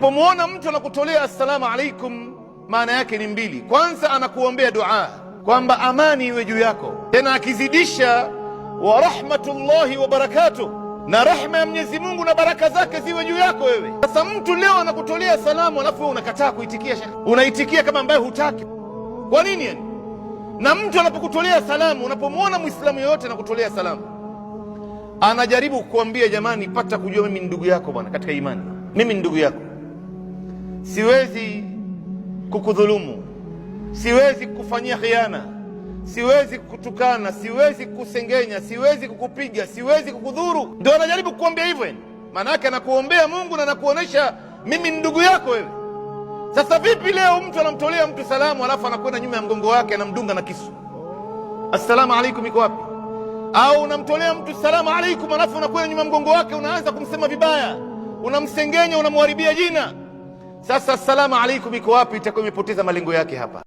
Unapomwona mtu anakutolea assalamu alaikum, maana yake ni mbili. Kwanza anakuombea dua kwamba amani iwe juu yako, tena akizidisha wa rahmatullahi wa barakatuh, na rahma ya Mwenyezi Mungu na baraka zake ziwe juu yako wewe. Sasa mtu leo anakutolea salamu alafu wewe unakataa kuitikia, unaitikia kama ambaye hutaki. Kwa nini yani? Na mtu anapokutolea salamu, unapomwona Muislamu yoyote anakutolea salamu, anajaribu kukuambia jamani, pata kujua mimi ni ndugu yako bwana katika imani, mimi ni ndugu yako, siwezi kukudhulumu, siwezi kukufanyia khiana, siwezi kukutukana, siwezi kukusengenya, siwezi kukupiga, siwezi kukudhuru. Ndio anajaribu kukuambia hivyo. Maana yake anakuombea Mungu na anakuonesha mimi ni ndugu yako wewe. Sasa vipi leo mtu anamtolea mtu salamu alafu anakwenda nyuma ya mgongo wake anamdunga na kisu? Assalamu alaikum iko wapi? Au unamtolea mtu salamu alaikum alafu unakwenda nyuma ya mgongo wake unaanza kumsema vibaya, unamsengenya, unamharibia jina. Sasa assalamu alaikum iko wapi? Itakuwa imepoteza malengo yake hapa.